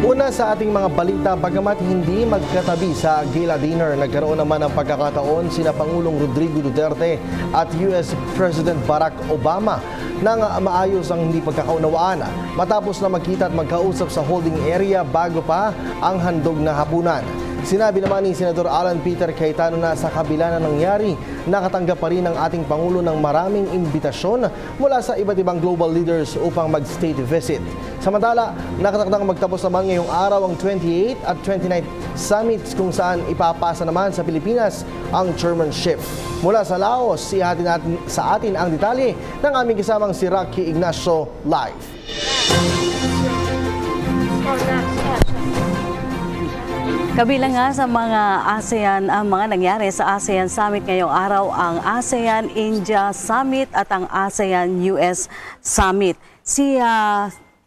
Una sa ating mga balita, bagamat hindi magkatabi sa gala dinner, nagkaroon naman ng pagkakataon sina Pangulong Rodrigo Duterte at US President Barack Obama nang maayos ang hindi pagkakaunawaan matapos na magkita at magkausap sa holding area bago pa ang handog na hapunan. Sinabi naman ni Senador Alan Peter Cayetano na sa kabila na nangyari, nakatanggap pa rin ang ating Pangulo ng maraming imbitasyon mula sa iba't ibang global leaders upang mag-state visit. Samantala, nakatakdang magtapos naman ngayong araw ang 28 at 29th summits kung saan ipapasa naman sa Pilipinas ang chairmanship. Mula sa Laos, ihatid natin sa atin ang detalye ng aming kasamang si Rocky Ignacio live. Kabilang nga sa mga ASEAN, ang mga nangyari sa ASEAN Summit ngayong araw, ang ASEAN-India Summit at ang ASEAN-US Summit.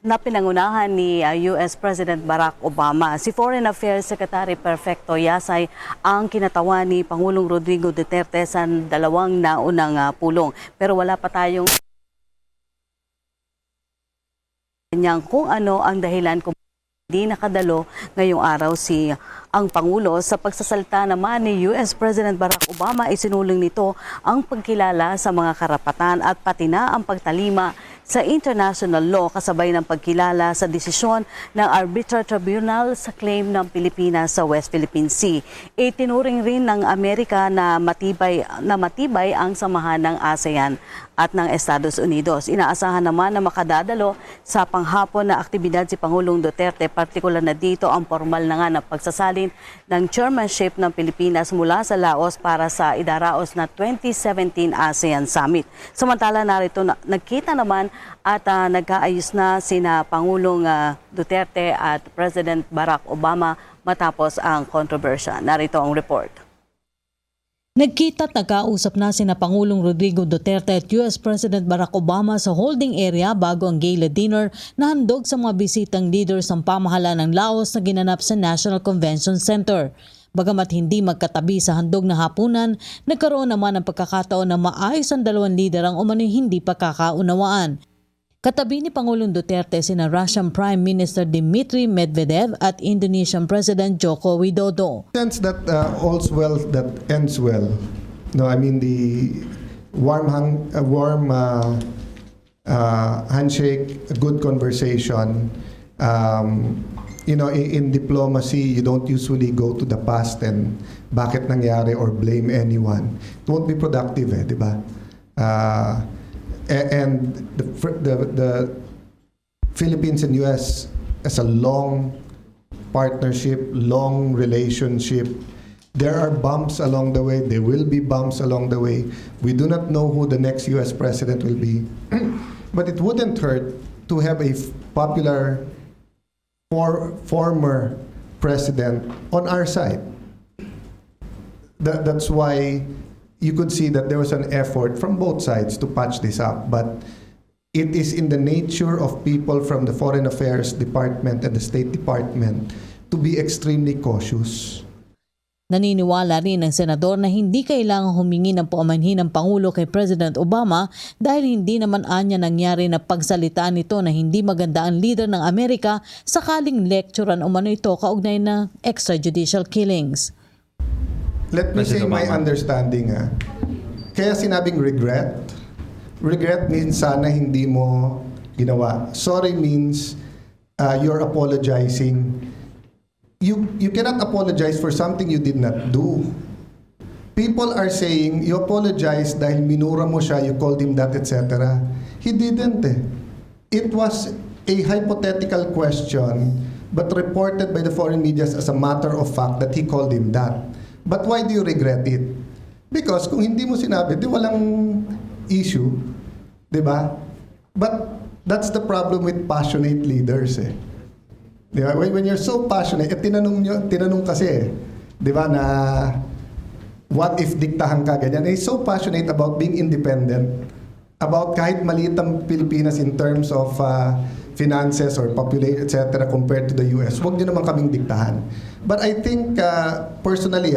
Na pinangunahan ni US President Barack Obama. Si Foreign Affairs Secretary Perfecto Yasay ang kinatawan ni Pangulong Rodrigo Duterte sa dalawang naunang pulong. Pero wala pa tayong kung ano ang dahilan kung hindi nakadalo ngayong araw ang Pangulo. Sa pagsasalita naman ni US President Barack Obama, isinuling nito ang pagkilala sa mga karapatan at pati na ang pagtalima sa international law kasabay ng pagkilala sa desisyon ng Arbitral Tribunal sa claim ng Pilipinas sa West Philippine Sea. Itinuring rin ng Amerika na matibay ang samahan ng ASEAN at ng Estados Unidos. Inaasahan naman na makadadalo sa panghapon na aktibidad si Pangulong Duterte, partikular na dito ang formal na nga na pagsasalin ng chairmanship ng Pilipinas mula sa Laos para sa idaraos na 2017 ASEAN Summit. Samantala narito nagkita naman at nagkaayos na sina Pangulong Duterte at President Barack Obama matapos ang kontrobersya. Narito ang report. Nagkita at nagkausap na sina Pangulong Rodrigo Duterte at US President Barack Obama sa holding area bago ang gala dinner na handog sa mga bisitang leaders ng pamahalaan ng Laos na ginanap sa National Convention Center. Bagamat hindi magkatabi sa handog na hapunan, nagkaroon naman ng pagkakataon na maayos ang dalawang leader ang umano'y hindi pagkakaunawaan. Katabi ni Pangulong Duterte sina Russian Prime Minister Dmitry Medvedev at Indonesian President Joko Widodo. Sense that all's well that ends well. No, I mean the warm handshake, a good conversation. In diplomacy, you don't usually go to the past and bakit nangyari or blame anyone. It won't be productive, di ba? And the Philippines and US as a long partnership, long relationship. There are bumps along the way. There will be bumps along the way. We do not know who the next US president will be. But it wouldn't hurt to have a popular former president on our side. That's why you could see that there was an effort from both sides to patch this up. But it is in the nature of people from the Foreign Affairs Department and the State Department to be extremely cautious. Naniniwala rin ng senador na hindi kailangang humingi ng paumanhin ng Pangulo kay President Obama dahil hindi naman anya nangyari na pagsalitaan nito na hindi maganda ang leader ng Amerika sakaling lecturean umano ito kaugnay na extrajudicial killings. Let me say my understanding. Kaya sinabing regret. Regret means sana hindi mo ginawa. Sorry means you're apologizing. You cannot apologize for something you did not do. People are saying you apologize dahil minura mo siya, you called him that, etc. He didn't. It was a hypothetical question but reported by the foreign media as a matter of fact that he called him that. But why do you regret it? Because kung hindi mo sinabi, di walang issue. Di ba? But that's the problem with passionate leaders. Di ba? When you're so passionate, tinanong kasi, di ba, na what if diktahan ka ganyan? He's so passionate about being independent, about kahit maliit ang Pilipinas in terms of finances or population, etc. compared to the US. Huwag niyo naman kaming diktahan. But I think personally,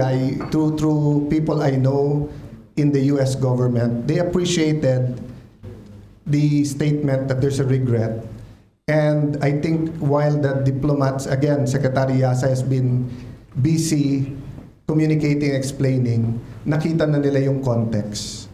through people I know in the US government, they appreciated the statement that there's a regret And I think while the diplomats, again, Secretary Yasa has been busy communicating, explaining, nakita na nila yung context.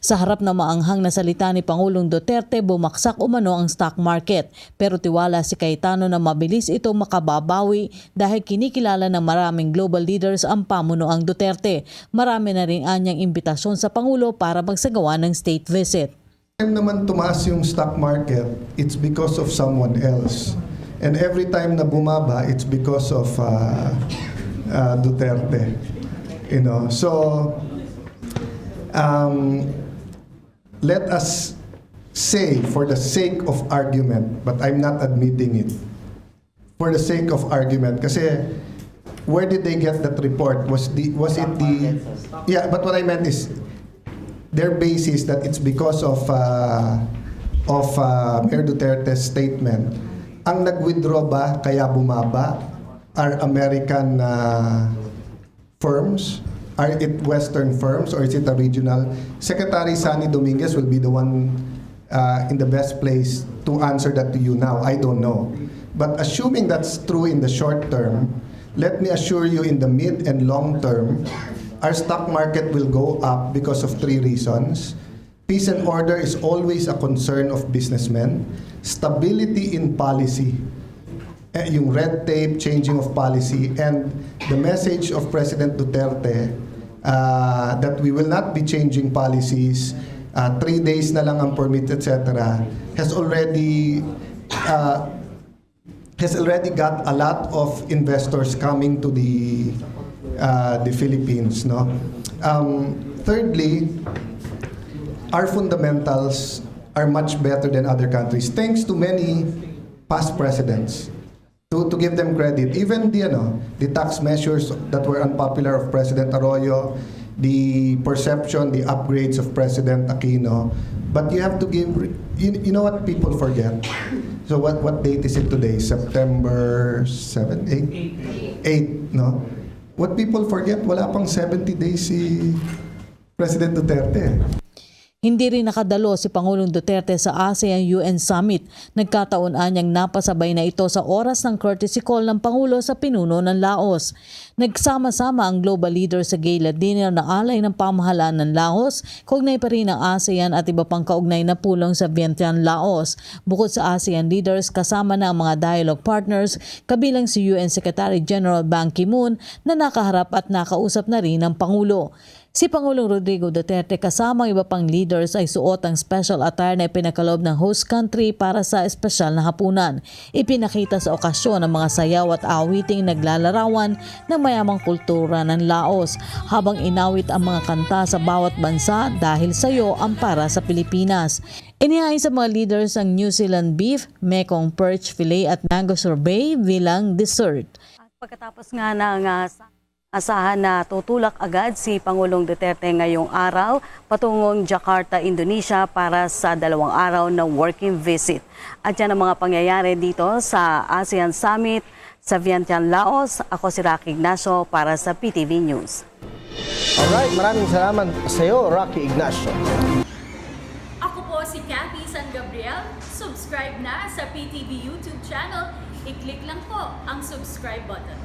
Sa harap ng maanghang na salita ni Pangulong Duterte, bumaksak umano ang stock market. Pero tiwala si Cayetano na mabilis ito makababawi dahil kinikilala ng maraming global leaders ang pamunuang Duterte. Marami na rin anyang imbitasyon sa Pangulo para magsagawa ng state visit. Time naman tumaas yung stock market, it's because of someone else. And every time na bumaba, it's because of Duterte. You know, so let us say, for the sake of argument, but I'm not admitting it, for the sake of argument, kasi where did they get that report? Was it the yeah? But what I meant is their basis that it's because of Mayor Duterte's statement. Ang nag-withdraw ba kaya bumaba are American firms? Are it Western firms or is it a regional? Secretary Sani Dominguez will be the one in the best place to answer that to you now. I don't know. But assuming that's true in the short term, let me assure you in the mid and long term, our stock market will go up because of 3 reasons. Peace and order is always a concern of businessmen. Stability in policy. Yung red tape, changing of policy, and the message of President Duterte that we will not be changing policies, 3 days na lang ang permit, etc., has already got a lot of investors coming to the Philippines. No? Thirdly, our fundamentals are much better than other countries, thanks to many past presidents. To give them credit, even the tax measures that were unpopular of President Arroyo, the perception, the upgrades of President Aquino, but you have to give, you know what people forget? So what date is it today? September 7, 8? 8, no? What people forget, wala pang 70 days si President Duterte. Hindi rin nakadalo si Pangulong Duterte sa ASEAN-UN Summit. Nagkataon anyang napasabay na ito sa oras ng courtesy call ng Pangulo sa pinuno ng Laos. Nagsama-sama ang global leader sa gala dinner na alay ng pamahalaan ng Laos, kaugnay pa rin ang ASEAN at iba pang kaugnay na pulong sa Vientiane, Laos. Bukod sa ASEAN leaders, kasama na ang mga dialogue partners, kabilang si UN Secretary General Ban Ki-moon na nakaharap at nakausap na rin ng Pangulo. Si Pangulong Rodrigo Duterte kasama ang iba pang leaders ay suot ang special attire na ipinakalob ng host country para sa espesyal na hapunan. Ipinakita sa okasyon ang mga sayaw at awiting naglalarawan ng mayamang kultura ng Laos habang inawit ang mga kanta sa bawat bansa dahil sayo ang para sa Pilipinas. Inihain sa mga leaders ang New Zealand beef, Mekong perch fillet at mango sorbet bilang dessert. At pagkatapos nga ng asahan na tutulak agad si Pangulong Duterte ngayong araw patungong Jakarta, Indonesia para sa 2 araw na working visit. At yan ang mga pangyayari dito sa ASEAN Summit sa Vientiane, Laos. Ako si Rocky Ignacio para sa PTV News. Alright, maraming salamat sa iyo, Rocky Ignacio. Ako po si Cathy San Gabriel. Subscribe na sa PTV YouTube channel. I-click lang po ang subscribe button.